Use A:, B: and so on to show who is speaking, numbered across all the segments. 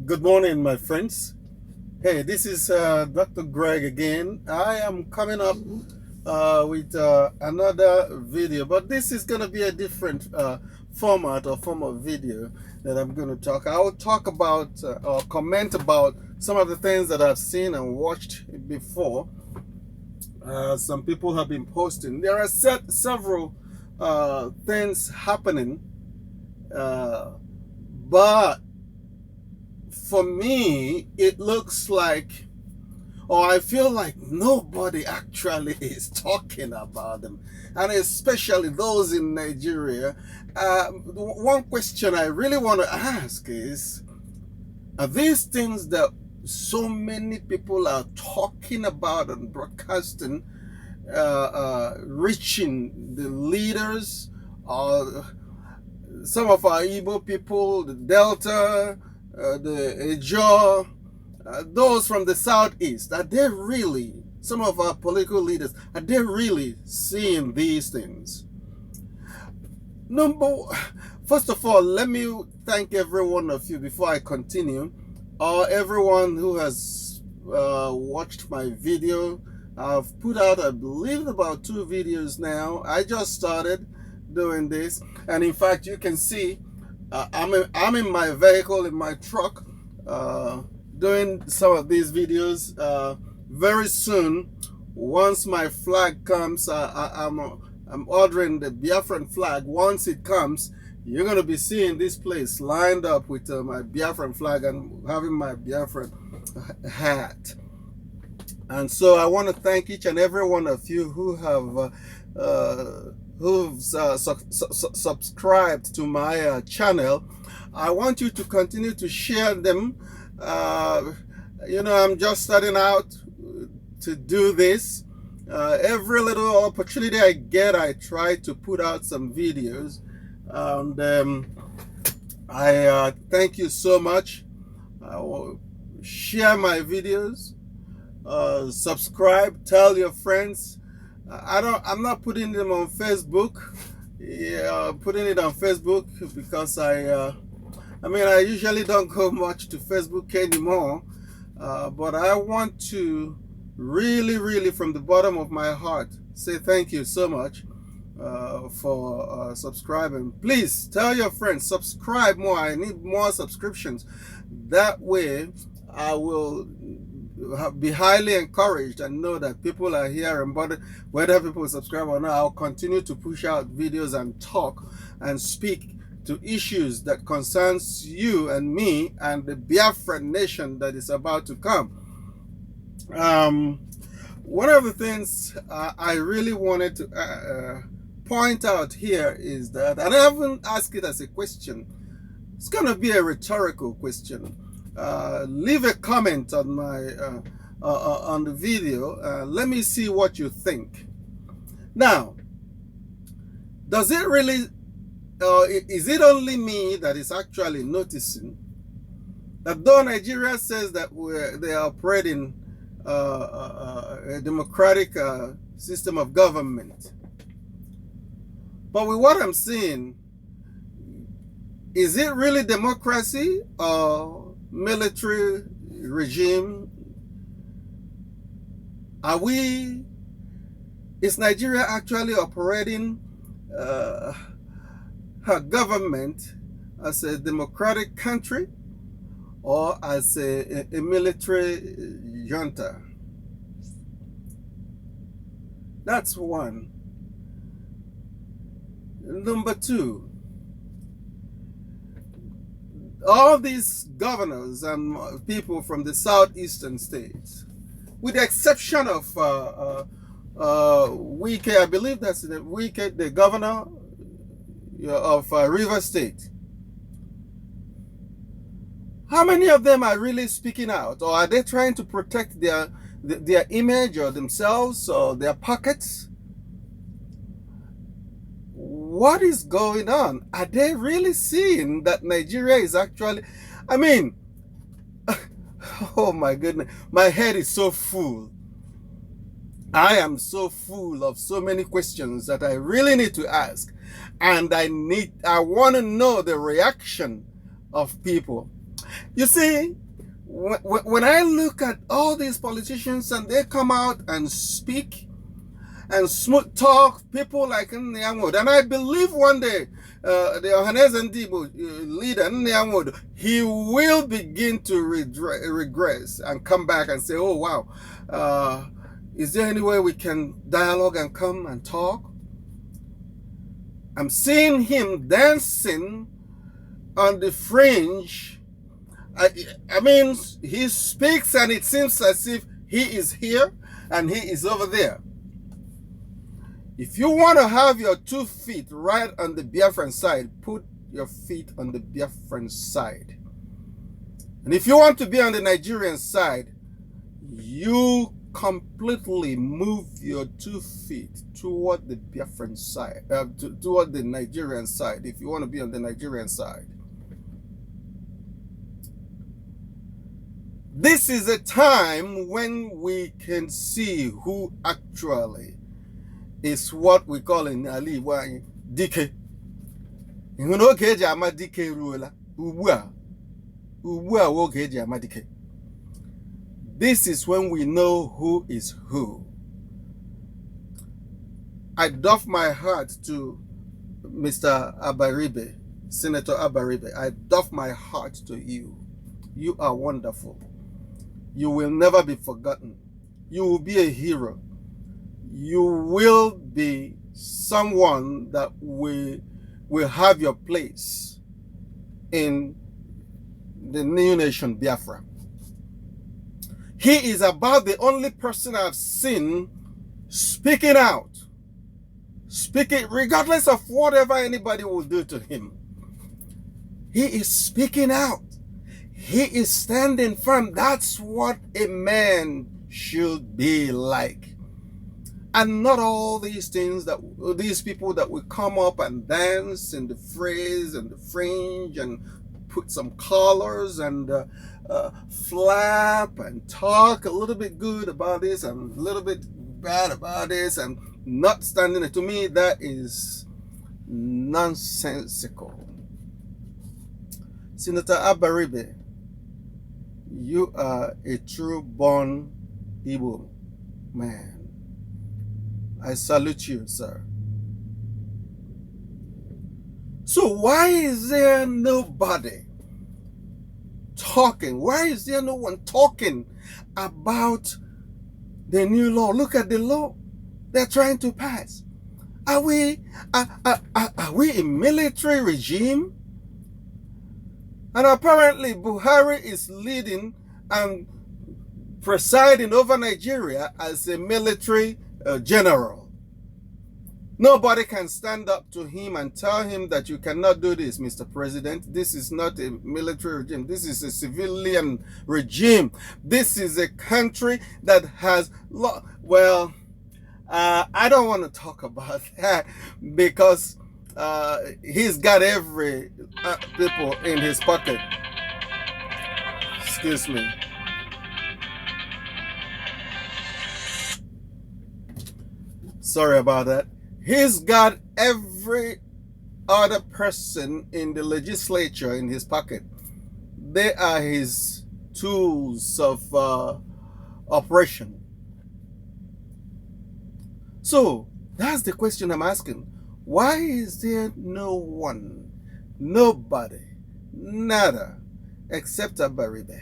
A: Good morning, my friends. Hey, this is Dr. Greg again. I am coming up with another video, but this is going to be a different format or form of video that I'm going to talk. I will talk about or comment about some of the things that I've seen and watched before. Some people have been posting. There are several things happening, but for me, it looks like, or I feel like nobody actually is talking about them, and especially those in Nigeria. One question I really want to ask is, are these things that so many people are talking about and broadcasting reaching the leaders, or some of our Igbo people, the Delta, the Ejo, those from the southeast, are they really, some of our political leaders, are they really seeing these things? First of all, let me thank every one of you before I continue, or everyone who has watched my video. I've put out, I believe, about 2 videos now. I just started doing this, and in fact, you can see I'm in my vehicle, in my truck, doing some of these videos. Very soon, once my flag comes, I'm ordering the Biafran flag. Once it comes, you're going to be seeing this place lined up with my Biafran flag and having my Biafran hat. And so I want to thank each and every one of you who have who've subscribed to my channel. I want you to continue to share them. I'm just starting out to do this. Every little opportunity I get, I try to put out some videos. I thank you so much. Share my videos. Subscribe. Tell your friends. I'm not putting them on Facebook. Putting it on Facebook because I usually don't go much to Facebook anymore. But I want to really, from the bottom of my heart, say thank you so much for subscribing. Please tell your friends, subscribe more. I need more subscriptions. That way, I will be highly encouraged and know that people are here, and whether people subscribe or not, I'll continue to push out videos and talk and speak to issues that concerns you and me and the Biafra nation that is about to come. One of the things I really wanted to point out here is that, and I haven't asked it as a question, it's going to be a rhetorical question. Leave a comment on my on the video. Let me see what you think. Now, does it really, is it only me that is actually noticing that though Nigeria says that they are operating a democratic system of government, but with what I'm seeing, is it really democracy or military regime? Is Nigeria actually operating her government as a democratic country or as a military junta? That's one. Number 2, all these governors and people from the southeastern states, with the exception of Wike, I believe that's Wike, the governor of River State. How many of them are really speaking out, or are they trying to protect their image or themselves or their pockets? What is going on? Are they really seeing that Nigeria is actually, oh my goodness, my head is so full. I am so full of so many questions that I really need to ask. And I want to know the reaction of people. You see, when I look at all these politicians and they come out and speak and smooth talk, people like Nyamwood, and I believe one day the Ohanes Ndibo leader Nyamwood, he will begin to regress and come back and say, oh wow, is there any way we can dialogue and come and talk? I'm seeing him dancing on the fringe. I mean, he speaks and it seems as if he is here and he is over there. If you want to have your 2 feet right on the Biafran side, put your feet on the Biafran side. And if you want to be on the Nigerian side, you completely move your 2 feet toward the Biafran side, toward the Nigerian side, if you want to be on the Nigerian side. This is a time when we can see who actually is what we call in Ali DK. This is when we know who is who. I doff my heart to Mr. Abaribe, Senator Abaribe. I doff my heart to you. You are wonderful. You will never be forgotten. You will be a hero. You will be someone that will have your place in the new nation Biafra. He is about the only person I've seen speaking out. Speaking regardless of whatever anybody will do to him. He is speaking out. He is standing firm. That's what a man should be like. And not all these things that these people that will come up and dance in the phrase and the fringe and put some collars and flap and talk a little bit good about this and a little bit bad about this and not standing it. To me, that is nonsensical. Senator Abaribe, you are a true born Igbo man. I salute you, sir. So why is there nobody talking? Why is there no one talking about the new law? Look at the law they're trying to pass. Are we a military regime? And apparently Buhari is leading and presiding over Nigeria as a military general. Nobody can stand up to him and tell him that you cannot do this, Mr. President. This is not a military regime. This is a civilian regime. This is a country that has law. Well, I don't want to talk about that because he's got every people in his pocket. Excuse me. Sorry about that. He's got every other person in the legislature in his pocket. They are his tools of operation. So that's the question I'm asking. Why is there no one, nobody, nada, except Abaribe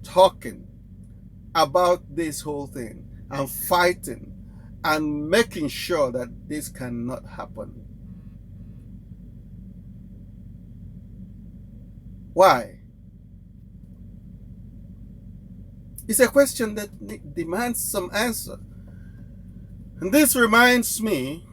A: talking about this whole thing and fighting and making sure that this cannot happen? Why? It's a question that demands some answer. And this reminds me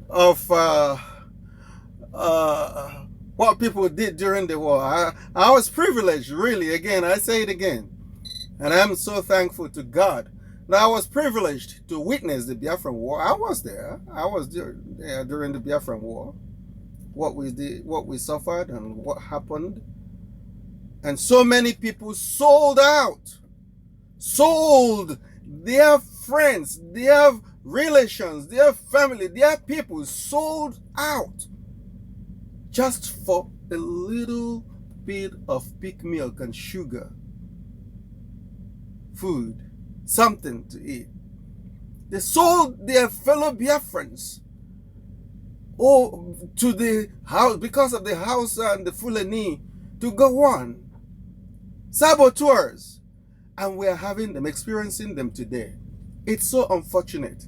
A: of what people did during the war. I was privileged, really, again, I say it again. And I'm so thankful to God. I was privileged to witness the Biafran War. I was there. I was there during the Biafran War. What we did, what we suffered, and what happened. And so many people sold out, sold their friends, their relations, their family, their people, sold out just for a little bit of pig milk and sugar, food, something to eat. They sold their fellow Biafrans to the house because of the Hausa and the Fulani to go on. Saboteurs. And we are experiencing them today. It's so unfortunate.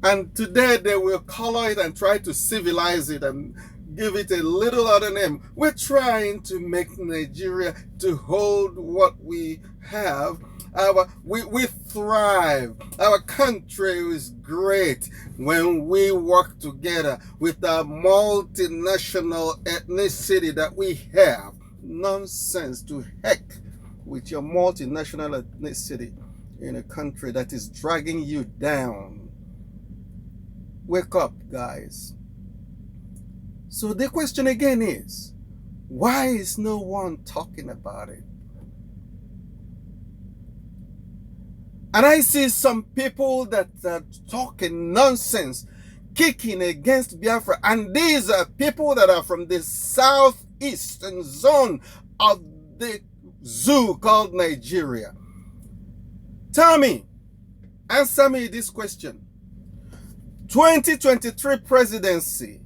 A: And today they will color it and try to civilize it and give it a little other name. We're trying to make Nigeria to hold what we have. We thrive. Our country is great when we work together with the multinational ethnicity that we have. Nonsense, to heck with your multinational ethnicity in a country that is dragging you down. Wake up, guys. So the question again is, why is no one talking about it? And I see some people that are talking nonsense, kicking against Biafra. And these are people that are from the southeastern zone of the zoo called Nigeria. Tell me, answer me this question. 2023 presidency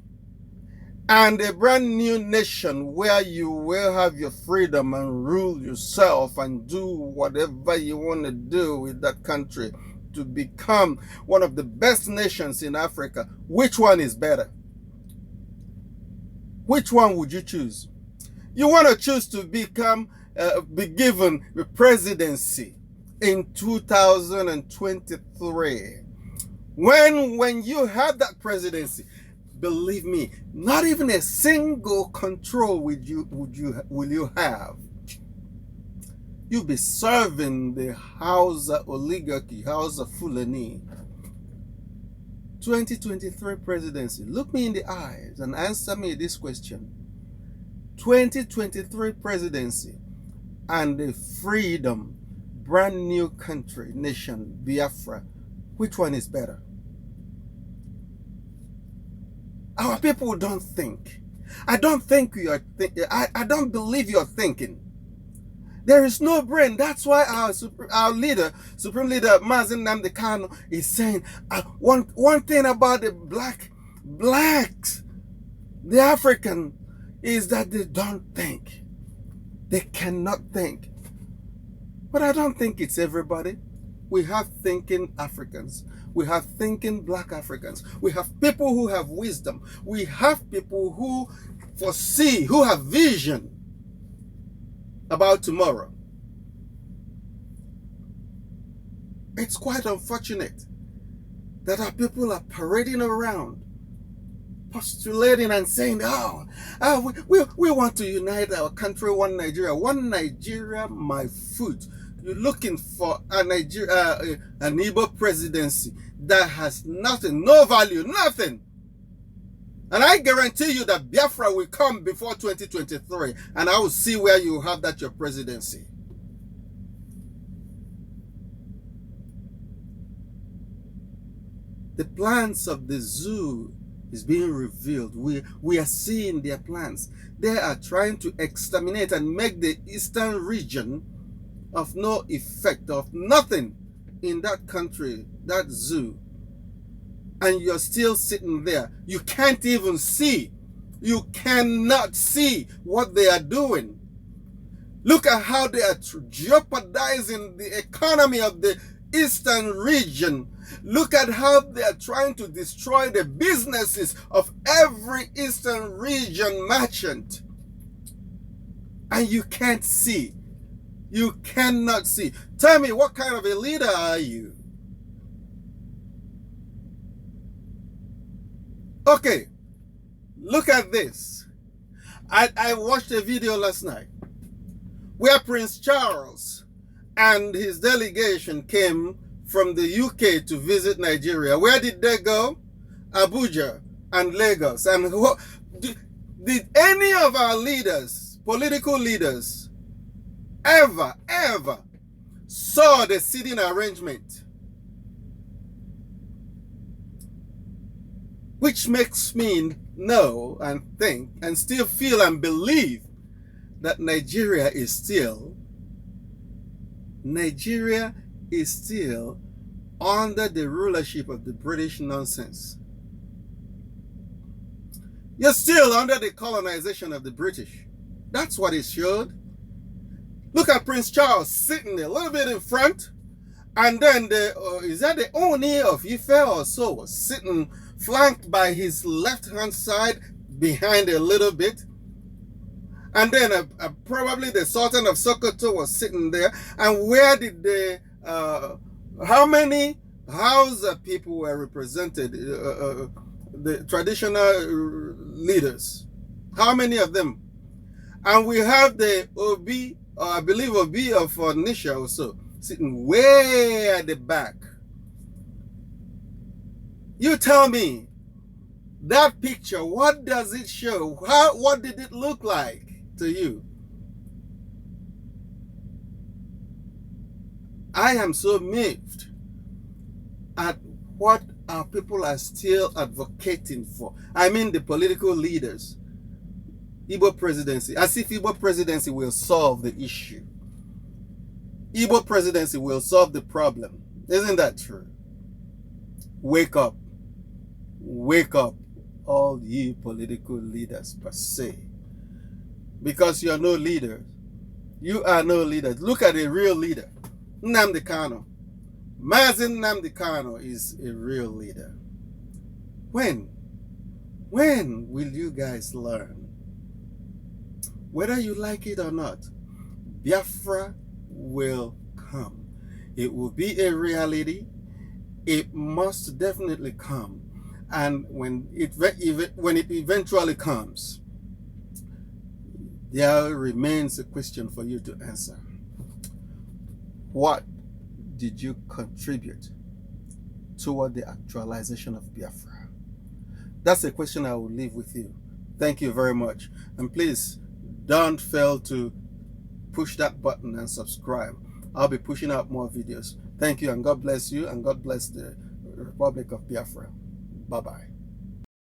A: and a brand new nation where you will have your freedom and rule yourself and do whatever you want to do with that country to become one of the best nations in Africa. Which one is better? Which one would you choose? You want to choose to be given the presidency in 2023. When you have that presidency, believe me, not even a single control will you have. You'll be serving the Hausa oligarchy, Hausa Fulani. 2023 presidency. Look me in the eyes and answer me this question. 2023 presidency and the freedom, brand new country, nation, Biafra. Which one is better? Our people don't think. I don't think you are I don't believe you're thinking. There is no brain. That's why our leader, Supreme Leader Mazen Nnamdi Kanu, is saying one thing about the blacks, the African, is that they don't think. They cannot think. But I don't think it's everybody. We have thinking Africans. We have thinking black Africans. We have people who have wisdom. We have people who foresee, who have vision about tomorrow. It's quite unfortunate that our people are parading around, postulating and saying, we want to unite our country, one Nigeria, my foot. You're looking for an Igbo presidency that has nothing, no value, nothing. And I guarantee you that Biafra will come before 2023, and I will see where you have that your presidency. The plans of the zoo is being revealed. We are seeing their plans. They are trying to exterminate and make the eastern region of no effect, of nothing in that country, that zoo. And you're still sitting there. You can't even see. You cannot see what they are doing. Look at how they are jeopardizing the economy of the eastern region. Look at how they are trying to destroy the businesses of every eastern region merchant. And you can't see. You cannot see. Tell me, what kind of a leader are you? Okay, look at this. I watched a video last night where Prince Charles and his delegation came from the UK to visit Nigeria. Where did they go? Abuja and Lagos. And did any of our leaders, political leaders, ever saw the seating arrangement? Which makes me know and think and still feel and believe that Nigeria is still under the rulership of the British nonsense. You're still under the colonization of the British. That's what it showed. Look at Prince Charles sitting a little bit in front, and then is that the Oni of Ife or so, was sitting flanked by his left-hand side behind a little bit. And then probably the Sultan of Sokoto was sitting there. And where did how many Hausa people were represented? The traditional leaders. How many of them? And we have the Obi, I believe Obi of Nisha also, sitting way at the back. You tell me, that picture, what does it show? What did it look like to you? I am so moved at what our people are still advocating for. I mean the political leaders. Igbo presidency, as if Igbo presidency will solve the issue. Igbo presidency will solve the problem. Isn't that true? Wake up. Wake up, all ye political leaders per se. Because you are no leaders. You are no leaders. Look at a real leader. Nnamdi Kanu. Mazi Nnamdi Kanu is a real leader. When will you guys learn? Whether you like it or not, Biafra will come. It will be a reality. It must definitely come. And when it eventually comes, there remains a question for you to answer. What did you contribute toward the actualization of Biafra? That's a question I will leave with you. Thank you very much. And please don't fail to push that button and subscribe. I'll be pushing out more videos. Thank you, and God bless you, and God bless the Republic of Biafra. Bye-bye.